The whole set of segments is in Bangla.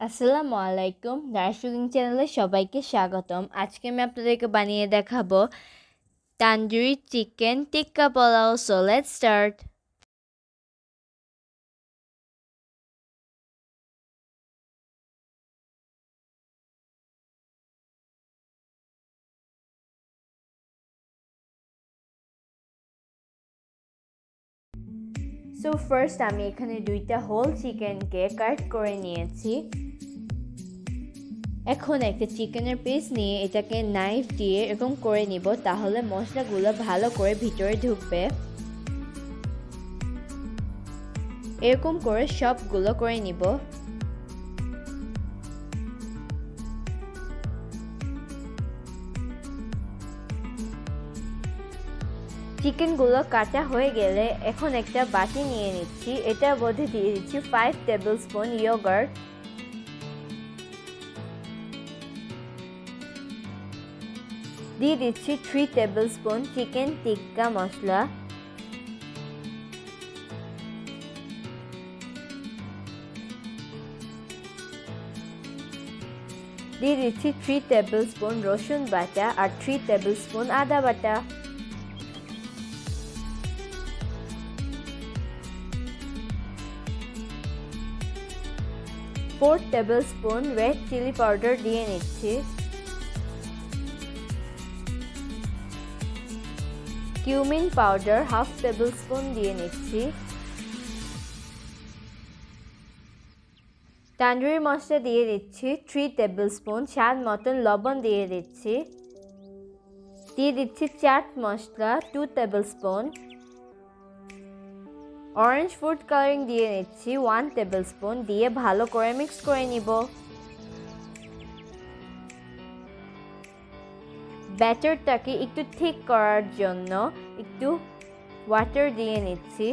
আসসালামু আলাইকুম নারিশ কুকিং চ্যানেলে সবাইকে স্বাগতম। আজকে আমি আপনাদেরকে বানিয়ে দেখাবো tandoori chicken tikka pulao. So let's start. So first আমি এখানে দুইটা হোল চিকেনকে কাট করে নিয়েছি। এখন একটা চিকেনের পিস নিয়ে এটাকে নাইফ দিয়ে এরকম করে নিব, তাহলে মশলাগুলো ভালো করে ভিতরে ঢুকবে। এরকম করে সবগুলো করে নিব। চিকেনগুলো কাটা হয়ে গেলে এখন একটা বাটি নিয়ে নিচ্ছি। এটার মধ্যে দিয়ে দিচ্ছি 5 টেবিল স্পুন ইয়োগার্ট, দিয়ে দিচ্ছি 3 টেবিল স্পুন চিকেন টিক্কা মশলা, দিয়ে দিচ্ছি 3 টেবিল স্পুন রসুন বাটা আর 3 টেবিল স্পুন আদা বাটা, 4 tablespoon red chilli powder দিয়ে নিচ্ছি, cumin powder half tablespoon দিয়ে নিচ্ছি, তান্দুরি মশলা দিয়ে দিচ্ছি 3 টেবিল স্পুন, স্বাদ মতন লবণ দিয়ে দিচ্ছি, দিয়ে দিচ্ছি chaat masala 2 table spoon, orange food colouring দিয়ে নিচ্ছি 1 টেবিল স্পুন, দিয়ে ভালো করে মিক্স করে নিব। ব্যাটারটাকে একটু ঠিক করার জন্য একটু ওয়াটার দিয়ে নিচ্ছি।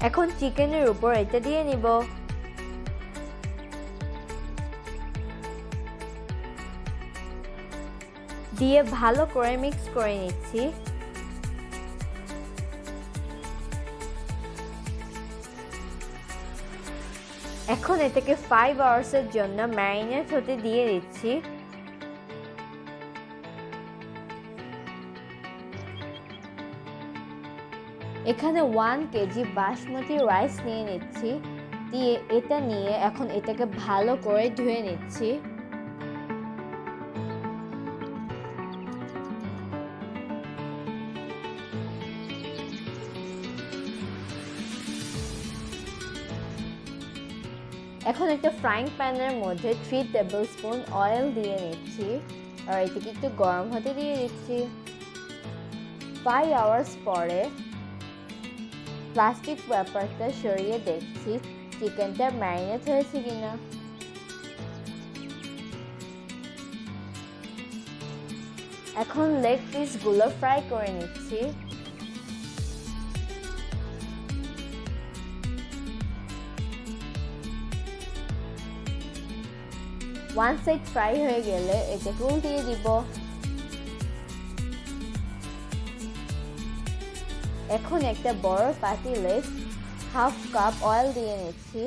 এখন চিকেনের উপর এটা দিয়ে নিব। দিয়ে ভালো করে মিক্স করে নিচ্ছি। এখন এটাকে 5 আওয়ার্সের জন্য ম্যারিনেট হতে দিয়ে দিচ্ছি। এখানে 1 কেজি বাসমতি রাইস নিয়ে নিচ্ছি, দিয়ে এটা নিয়ে এখন এটাকে ভালো করে ধুয়ে নিচ্ছি। এখন একটা ফ্রাইং প্যানের মধ্যে 3 টেবিল স্পুন অয়েল দিয়ে নিচ্ছি আর এটাকে একটু গরম হতে দিয়ে দিচ্ছি। 5 আওয়ার্স পরে প্লাস্টিক পেপারটা সরিয়ে দেখছি চিকেনটা ম্যারিনেট হয়েছে কিনা। এখন লেগ পিসগুলো ফ্রাই করে নিচ্ছি। ওয়ান সাইড ফ্রাই হয়ে গেলে এটাকে উল্টিয়ে দিব। এখন একটা বড় পাতিলে হাফ কাপ অয়েল দিয়ে নিচ্ছি।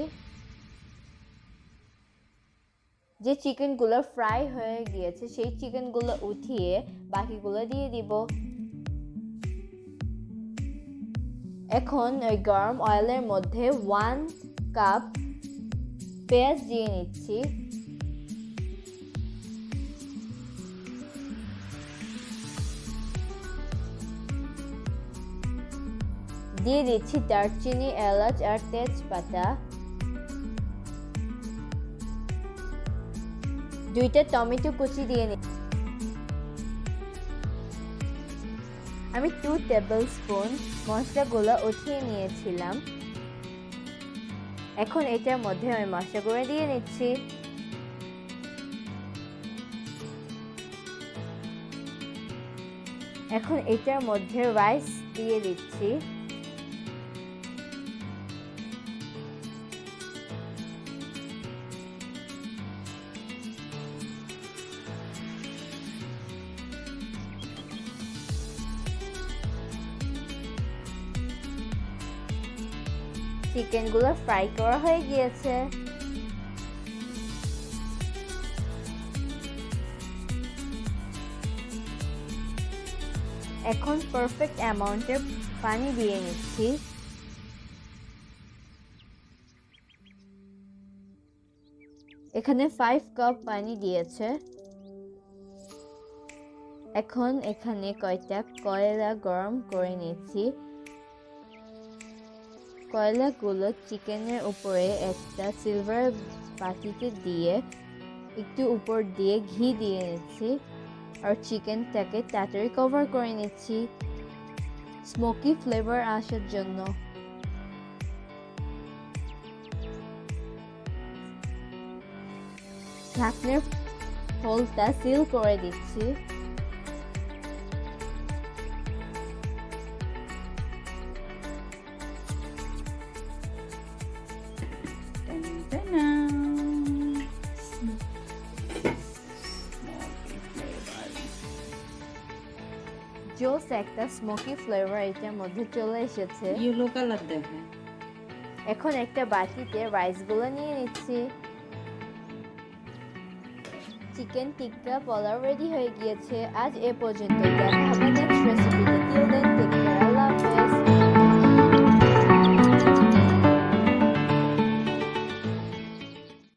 যে চিকেনগুলো ফ্রাই হয়ে গিয়েছে সেই চিকেনগুলো উঠিয়ে বাকিগুলো দিয়ে দিব। এখন ওই গরম অয়েলের মধ্যে 1 কাপ পেঁয়াজ দিয়ে নিচ্ছি। দিয়ে দিচ্ছি দারচিনি, এলাচ আর তেজপাতা। 2টা টমেটো কুচি দিয়ে নিচ্ছি। আমি 2 টেবিল স্পুন মশলাগুলো উঠিয়ে নিয়েছিলাম। এখন এটার মধ্যে আমি মশলাগুলো দিয়ে নিচ্ছি। এখন এটার মধ্যে রাইস দিয়ে দিচ্ছি। চিকেনগুলো ফ্রাই করা হয়ে গিয়েছে। এখন পারফেক্ট অ্যামাউন্টের পানি দিয়ে নিচ্ছি। এখানে 5 কাপ পানি দিয়েছে। এখন এখানে কয়টা কয়লা গরম করে নিচ্ছি। কয়লাগুলো চিকেনের উপরে একটা সিলভার বাটিতে দিয়ে একটু উপর দিয়ে ঘি দিয়ে নিচ্ছি আর চিকেনটাকে তাড়াতাড়ি কভার করে নিচ্ছি স্মোকি ফ্লেভার আসার জন্য। ঢাকনার হোলটা সিল করে দিচ্ছি। জোস একটা স্মোকি ফ্লেভার এটার মধ্যে চলে এসেছে। ইয়েলো কালার দেখে। এখন একটা বাটিতে রাইসগুলো নিয়ে নিচ্ছি। চিকেন টিক্কা পোলাও রেডি হয়ে গিয়েছে। আজ এ পর্যন্ত। দেখা হবে নেক্সট রেসিপিতে। Till then